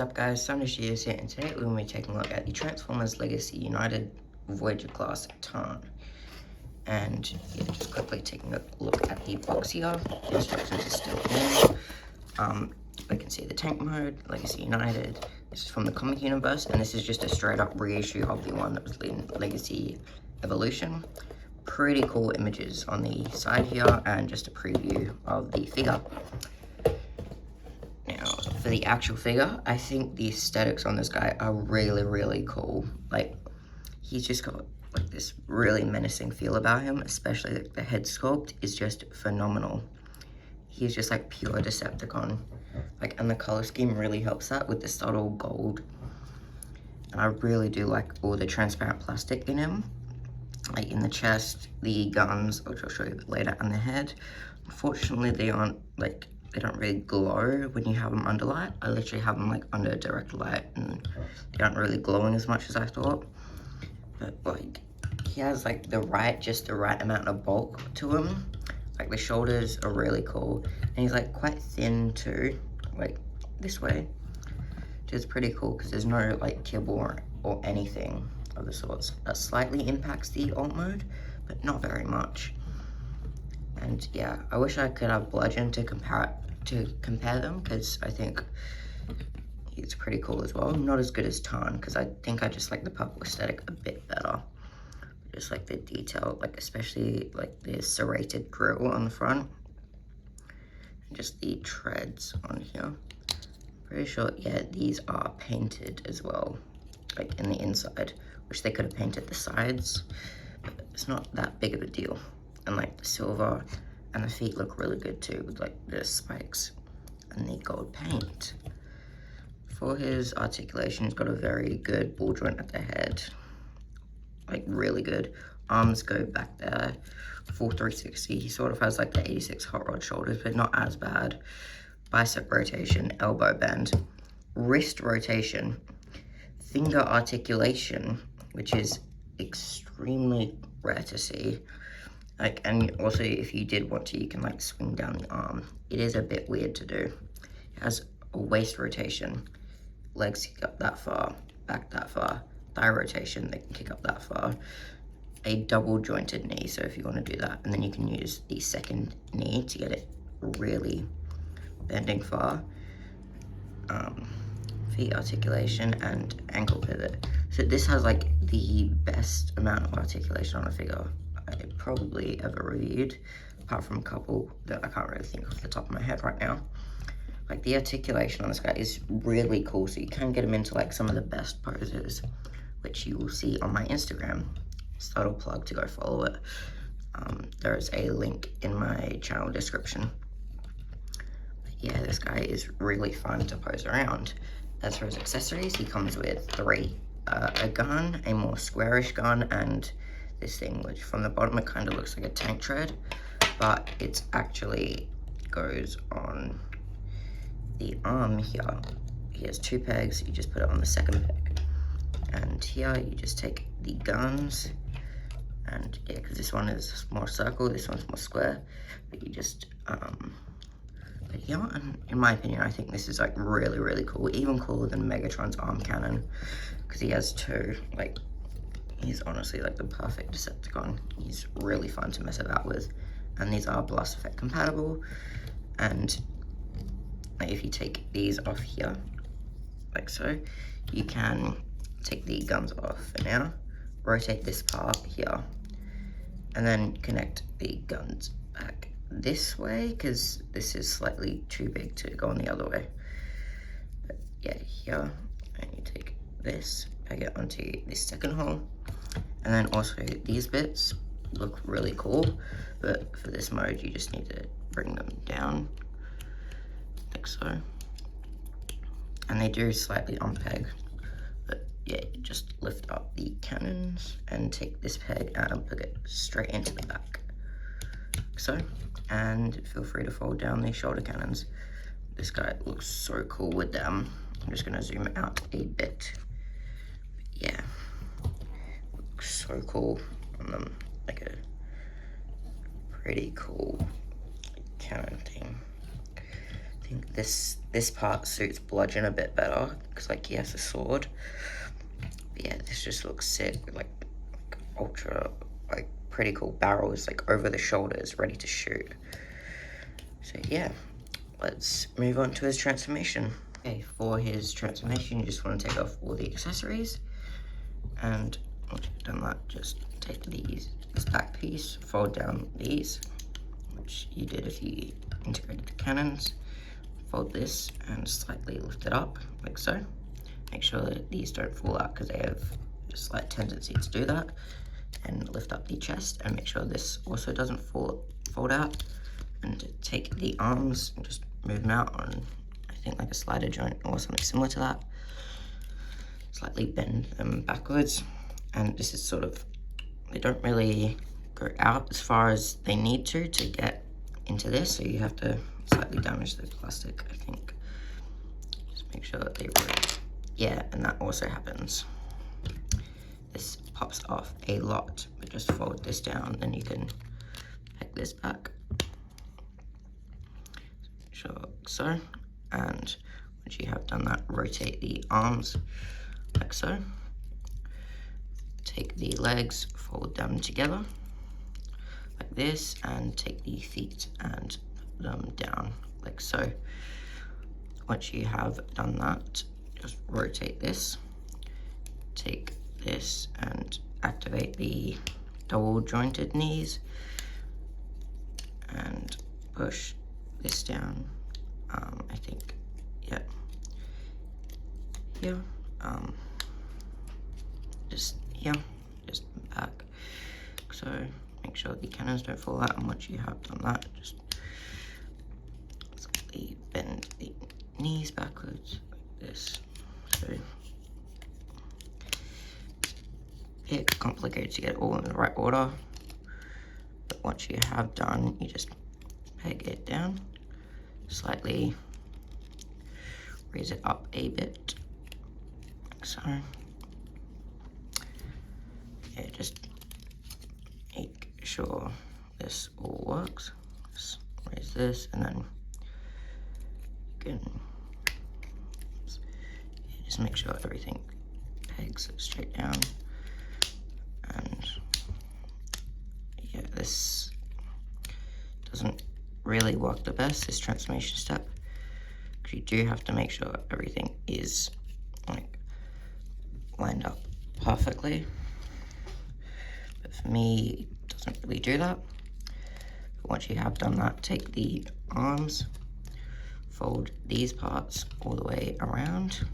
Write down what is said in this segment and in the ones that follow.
up guys, Sunday here, and today we're going to be taking a look at the Transformers Legacy United Voyager class Tarn. And yeah, just quickly taking a look at the box here. The instructions are still in. We can see the tank mode, Legacy United. This is from the comic universe, and this is just a straight up reissue of the one that was in Legacy Evolution. Pretty cool images on the side here, and just a preview of the figure. Now, for the actual figure, I think the aesthetics on this guy are really cool. Like, he's just got like this really menacing feel about him, especially like the head sculpt is just phenomenal. He's just like pure Decepticon. Like, and the color scheme really helps that with the subtle gold. And I really do like all the transparent plastic in him. Like in the chest, the guns, which I'll show you a bit later, and the head. Unfortunately, they aren't like, they don't really glow when you have them under light. I literally have them like under direct light and they aren't really glowing as much as I thought. But like, he has like just the right amount of bulk to him. Like the shoulders are really cool. And he's like quite thin too, like this way. Which is pretty cool because there's no like kibble or anything of the sorts. That slightly impacts the alt mode, but not very much. And yeah, I wish I could have Bludgeon to compare them, because I think it's pretty cool as well. Not as good as Tarn, because I think I just like the purple aesthetic a bit better. Just like the detail, like especially like the serrated grill on the front. And just the treads on here. Pretty sure, yeah, these are painted as well, like in the inside. Wish they could have painted the sides, but it's not that big of a deal. And like the silver and the feet look really good too, with like the spikes and the gold paint. For his articulation, he's got a very good ball joint at the head, like really good. Arms go back there, full 360. He sort of has like the 86 hot rod shoulders, but not as bad. Bicep rotation, elbow bend, wrist rotation, finger articulation, which is extremely rare to see. Like, and also if you did want to, you can like swing down the arm. It is a bit weird to do. It has a waist rotation, legs kick up that far, back that far, thigh rotation, they can kick up that far, a double jointed knee, so if you want to do that, and then you can use the second knee to get it really bending far. Feet articulation and ankle pivot. So this has like the best amount of articulation on a figure I probably ever reviewed, apart from a couple that I can't really think off the top of my head right now. Like the articulation on this guy is really cool, so you can get him into like some of the best poses, which you will see on my Instagram. Subtle plug to go follow it. There is a link in my channel description. But yeah, this guy is really fun to pose around. As for his accessories, he comes with three. A gun, a more squarish gun, and this thing, which from the bottom it kind of looks like a tank tread, but it actually goes on the arm here. He has two pegs, you just put it on the second peg. And here you just take the guns, and yeah, because this one is more circle, this one's more square, but you just, but yeah, in my opinion, I think this is like really cool, even cooler than Megatron's arm cannon, because he has two. Like, he's honestly like the perfect Decepticon. He's really fun to mess about with, and these are blast effect compatible. And if you take these off here, like so, you can take the guns off for now, rotate this part here, and then connect the guns back this way, because this is slightly too big to go on the other way. But yeah, here, and you take this, peg it onto this second hole, and then also these bits look really cool, but for this mode you just need to bring them down like so, and they do slightly unpeg, but yeah, you just lift up the cannons and take this peg and put it straight into the back like so, and feel free to fold down the shoulder cannons. This guy looks so cool with them. I'm just gonna zoom out a bit. Yeah, looks so cool on them, like a pretty cool cannon thing. I think this part suits Bludgeon a bit better, because like he has a sword. But yeah, this just looks sick, like ultra, like pretty cool barrels, like over the shoulders, ready to shoot. So yeah, let's move on to his transformation. Okay, for his transformation, you just want to take off all the accessories, and once you've done that, just take this back piece, fold down these, which you did if you integrated the cannons. Fold this and slightly lift it up, like so. Make sure that these don't fall out, because they have a slight tendency to do that. And lift up the chest, and make sure this also doesn't fold out. And take the arms and just move them out on, I think, like a slider joint or something similar to that. Slightly bend them backwards, and this is sort of, they don't really go out as far as they need to get into this, so you have to slightly damage the plastic, I think. Just make sure that they work. Yeah, and that also happens. This pops off a lot, but just fold this down, then you can peg this back. Sure, like so. And once you have done that, rotate the arms like so. Take the legs, fold them together like this, and take the feet and put them down like so. Once you have done that, just rotate this, take this and activate the double jointed knees, and push this down, I think, yeah, here, just here, just back, so make sure the cannons don't fall out, and once you have done that, just slightly bend the knees backwards like this. So it's complicated to get it all in the right order, but once you have done, you just peg it down, slightly raise it up a bit, like so. Yeah, just make sure this all works. Just raise this, and then you can just make sure everything pegs straight down. And yeah, this doesn't really work the best, this transformation step, because you do have to make sure everything is like lined up perfectly. But for me, it doesn't really do that. But once you have done that, take the arms, fold these parts all the way around,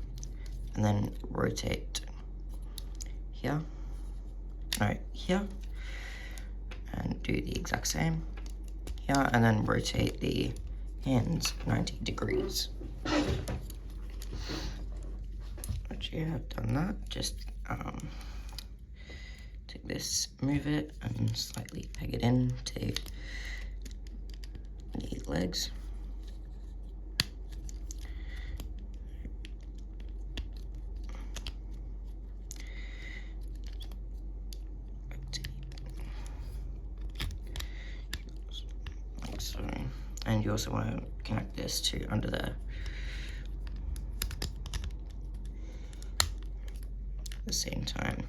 and then rotate here, no, here, and do the exact same here, and then rotate the hands 90 degrees. Once you have done that, just take this, move it, and slightly peg it in to the legs. Like so. And you also want to connect this to under there. At the same time,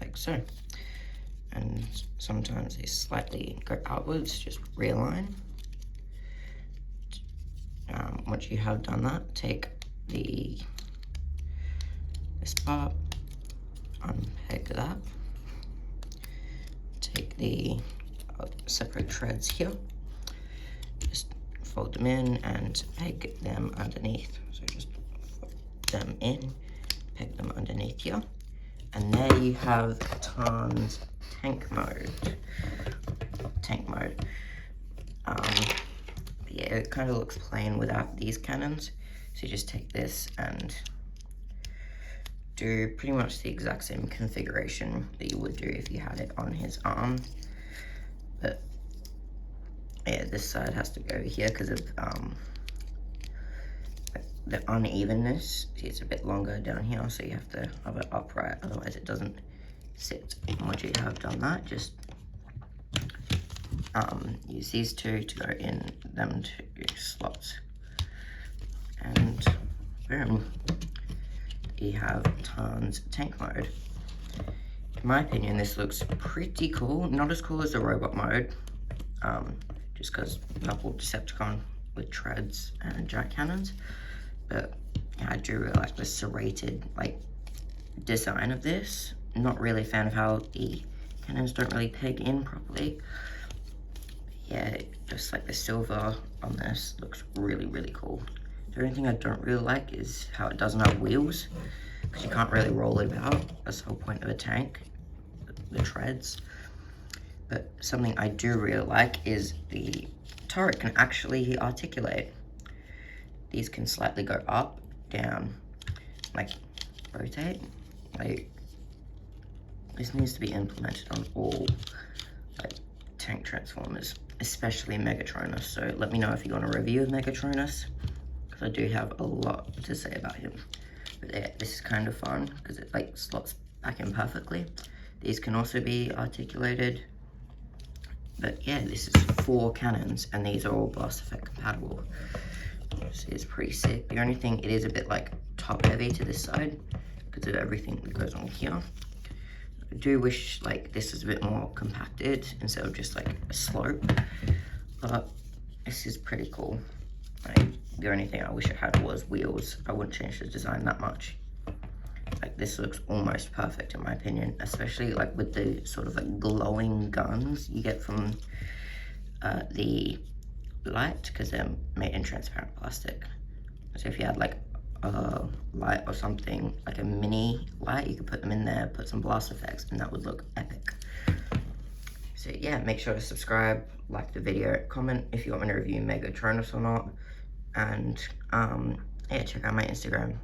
like so. And sometimes they slightly go outwards, just realign. Once you have done that, take this part, unpeg that, take the separate threads here, just fold them in and peg them underneath. So just fold them in, peg them underneath here, and there you have Tarn's tank mode. Yeah, it kind of looks plain without these cannons. So you just take this and do pretty much the exact same configuration that you would do if you had it on his arm. But yeah, this side has to go here because of the unevenness. See, it's a bit longer down here, so you have to have it upright, otherwise it doesn't sit. And once you have done that, just use these two to go in them two slots. And boom, you have Tarn's tank mode. In my opinion, this looks pretty cool. Not as cool as the robot mode, just because purple Decepticon with treads and giant cannons. But yeah, I do really like the serrated like design of this. Not really a fan of how the cannons don't really peg in properly. Yeah, just like the silver on this looks really, really cool. The only thing I don't really like is how it doesn't have wheels, because you can't really roll it about. That's the whole point of a tank, the treads. But something I do really like is the turret can actually articulate. These can slightly go up, down, like rotate. Like, this needs to be implemented on all like tank transformers, especially Megatronus. So let me know if you want a review of Megatronus, because I do have a lot to say about him. But yeah, this is kind of fun because it like slots back in perfectly. These can also be articulated. But yeah, this is 4 cannons, and these are all blast effect compatible. So it's pretty sick. The only thing, it is a bit like top heavy to this side because of everything that goes on here. I do wish like this is a bit more compacted instead of just like a slope, but this is pretty cool. Like, the only thing I wish it had was wheels. I wouldn't change the design that much. Like, this looks almost perfect in my opinion, especially like with the sort of like glowing guns you get from the light, because they're made in transparent plastic. So if you had like a light or something, like a mini light, you could put them in there, put some blast effects, and that would look epic. So yeah, make sure to subscribe, like the video, comment if you want me to review Megatronus or not, and yeah, check out my Instagram.